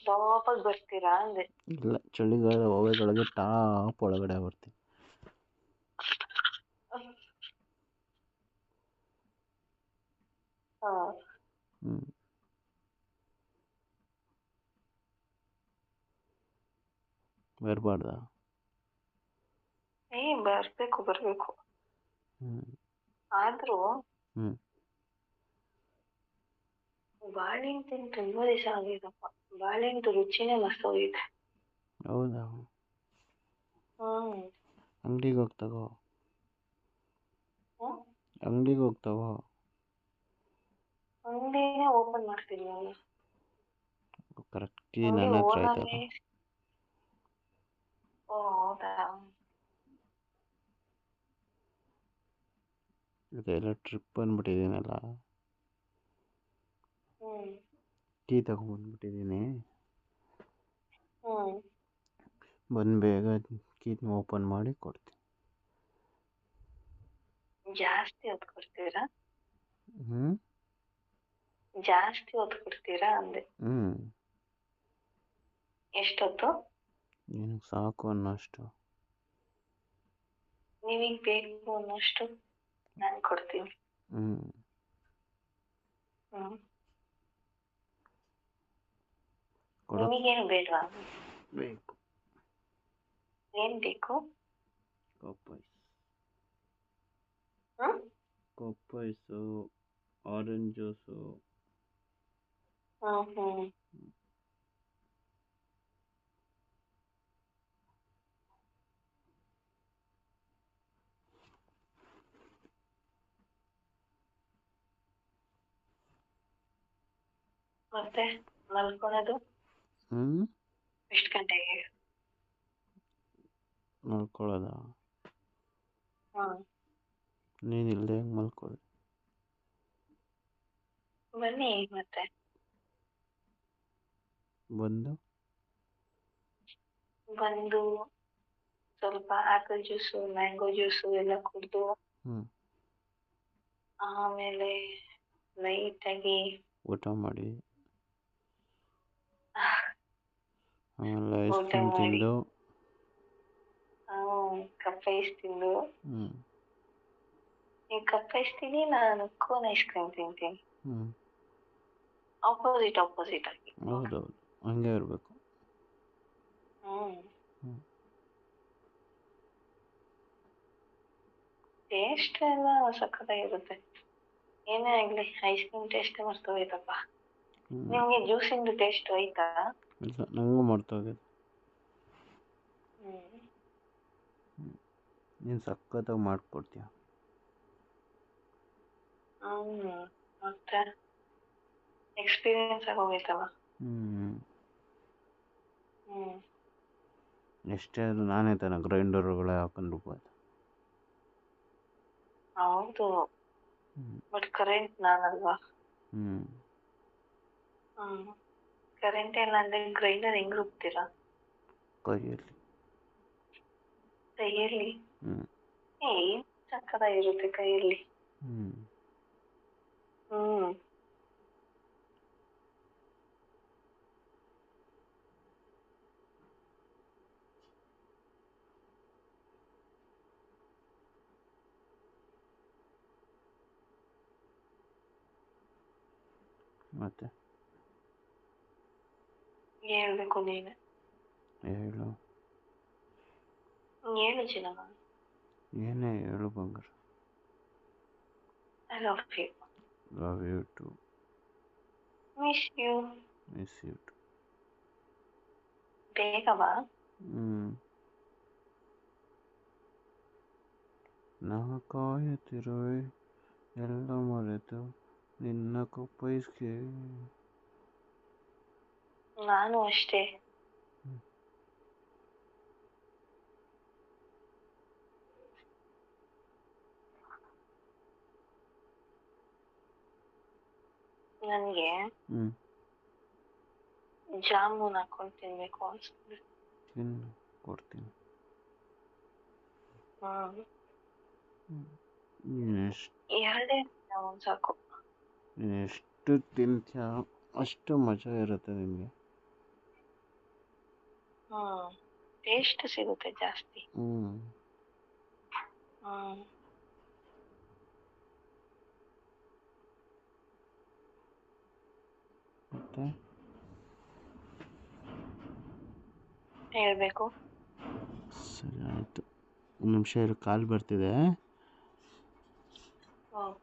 ಟಾಪಾಗಿ ಬರ್ತೀರಾ ಅಂದೆ. ಇಲ್ಲ, ಚಳಿಗಾಲದ ಹವೆಗಳಿಗೆ ಟಾಪ್ ಒಳಗಡೆ ಬರ್ತೀನಿ. ಬರಬಾರ್ದಾ? ಬರ್ಬೇಕು. ಆದ್ರೂ ಬಾಳೆಹಣ್ಣು ತಿಂದು ತುಂಬಾ ದಿವಸ ಆಗಿದಪ್ಪ. ಬಾಳೆಹಣ್ಣು ರುಚಿನೇ ಮಸ್ತ್ ಹೋಗಿದೆ. ಹೌದಾ? ಅಂಗಡಿಗೆ ಹೋಗ್ತಾಗೋ. ಅಂಗಡಿಗೆ ಹೋಗ್ತಾವೋ? ಅಂಗಡಿನೇ ಓಪನ್ ಮಾಡ್ತೀನಿ ನಾನು. ಕರೆಕ್ಟ್ ನನ್ನ ಹತ್ರ ಆಯ್ತಲ್ಲ. ಓ ಹೌದಾ? ಇದೆಲ್ಲ ಟ್ರಿಪ್ ಬಂದ್ಬಿಟ್ಟಿದ್ದೀನಲ್ಲ, ಕೀ ತಗೊಂಡ್ಬಂದ್ಬಿಟ್ಟಿದ್ದೀನಿ. ಬಂದು ಬೇಗ ಕೀನ ಓಪನ್ ಮಾಡಿ ಕೊಡ್ತೀನಿ. ಜಾಸ್ತಿ ಹೊತ್ತು ಕೊಡ್ತೀರಾ? ಜಾಸ್ತಿ ಹೊತ್ತು ಕೊಡ್ತೀರಾ ಅಂದೆ. ಎಷ್ಟೊತ್ತು? ನಿನಗೆ ಸಾಕು ಅನ್ನೋಷ್ಟು. ನಿಮಗೆ ಬೇಕು ಅನ್ನೋಷ್ಟು ನಾನು ಕೊಡ್ತೀನಿ. ನಿಮಗೇನು ಬೇಡವಾ? ಬೇಕು. ಏನ್ ಬೇಕು? ಕೊಪ್ಪೈಸು, ಆರೆಂಜ್ ಜ್ಯೂಸು. ಮತ್ತೆ ಮಲ್ಕೊಳೋದು ಎಷ್ಟು ಗಂಟೆಗೆ? ಮಲ್ಕೊಳ್ಳೋದಾ? ನೀನಿಲ್ಲದೆ ಹೆಂಗೆ ಮಲ್ಕೊಳ್ಳಿ? ಬನ್ನಿ ಮತ್ತೆ. ಬಂದು ಸ್ವಲ್ಪ ಆಪಲ್ ಜ್ಯೂಸು, ಮ್ಯಾಂಗೋ ಜ್ಯೂಸು ಎಲ್ಲ ಕುಡಿದು ಆಮೇಲೆ ಲೈಟಾಗಿ ಊಟ ಮಾಡಿ, ಆಮೇಲೆ ಐಸ್ ಕ್ರೀಮ್ ತಿಂದು, ಕಪ್ ಐಸ್ ತಿಂದು. ನೀವು ಕಪ್ ಐಸ್ ತಿನ್ನಿ, ನಾನು ಕೋನ್ ಐಸ್ ಕ್ರೀಮ್ ತಿಂತೀನಿ. ಆಪೋಸಿಟ್ ಆಗಿ. ಹೌದೌದು, ಹಂಗೆ ಇರಬೇಕು. ಟೇಸ್ಟ್ ಎಲ್ಲ ಸಖತ್ತಾಗಿರುತ್ತೆ. ಏನೇ ಆಗಲಿ ಐಸ್ ಕ್ರೀಮ್ ಟೇಸ್ಟೇ ಮರ್ತೋಯ್ತಪ್ಪ. ನಿಮಗೆ ಜ್ಯೂಸಿಂದು ಟೇಸ್ಟ್ ಹೋಯ್ತಾ? ಇಲ್ಲ, ನನಗೂ ಮರ್ತೋಗಿದೆ. ನೀನು ಸಖತ್ತಾಗಿ ಮಾಡಿಕೊಡ್ತೀಯ. ಮತ್ತೆ ಎಕ್ಸ್ಪೀರಿಯನ್ಸ್ ಆಗೋಗೈತಲ್ಲ. ಎಷ್ಟೇ ಆದರೂ ನಾನೇ ತಾನೆ ಗ್ರೈಂಡರ್ಗಳೇ ಹಾಕೊಂಡು ರುಬ್ಬೋದು. ಹೌದು, ಬಟ್ ಕರೆಂಟ್ ನಾನಲ್ವಾ? ಕರೆಂಟ್ ಇಲ್ಲ ಅಂದ್ರೆ ಗ್ರೈಂಡರ್ ಹೆಂಗ್ ರುಬ್ತೀರಾ? ಕೈಯಲ್ಲಿ? ಏನ್ ಸಕ್ಕತ್ತಾಗಿರುತ್ತೆ ಕೈಯಲ್ಲಿ. ಮತ್ತೆ ಹೇಳ್ಬೇಕು ನೀನು. ಹೇಳು ಚಿನ್ನಮ್ಮ. ಏನೇ ಹೇಳು ಬಂಗಾರ. I love you. Love you too. Miss you. Miss you too. ಬೇಗ ಬಾ. ನಾ ಕಾಯುತ್ತಿರುವೆ ಎಲ್ಲ ಮರೆತು ನಿನ್ನ ಕೊಪ್ಪೈಸ್ಗೆ. ನಾನು ಅಷ್ಟೇ. ನನಗೆ ಜಾಮೂನ್ ಹಾಕೊಂಡು ತಿನ್ಬೇಕು ಅನ್ಸುತ್ತೆ. ಕೊಡ್ತೀನಿ. ಎರಡೇ ಜಾಮೂನ್ ಸಾಕು. ನೀನು ಎಷ್ಟು ತಿಂತೀಯ ಅಷ್ಟು ಮಜಾ ಇರುತ್ತೆ ನಿನಗೆ. ಹ್ಮ್ ಟೇಸ್ಟ್ ಸಿಗುತ್ತೆ ಜಾಸ್ತಿ. ಹ್ಞೂ ಹ್ಮ್ ಮತ್ತು ಹೇಳ್ಬೇಕು. ಸರಿ ಆಯಿತು, ಒಂದು ನಿಮಿಷ ಇರು, ಕಾಲ್ ಬರ್ತಿದೆ. ಹ್ಮ್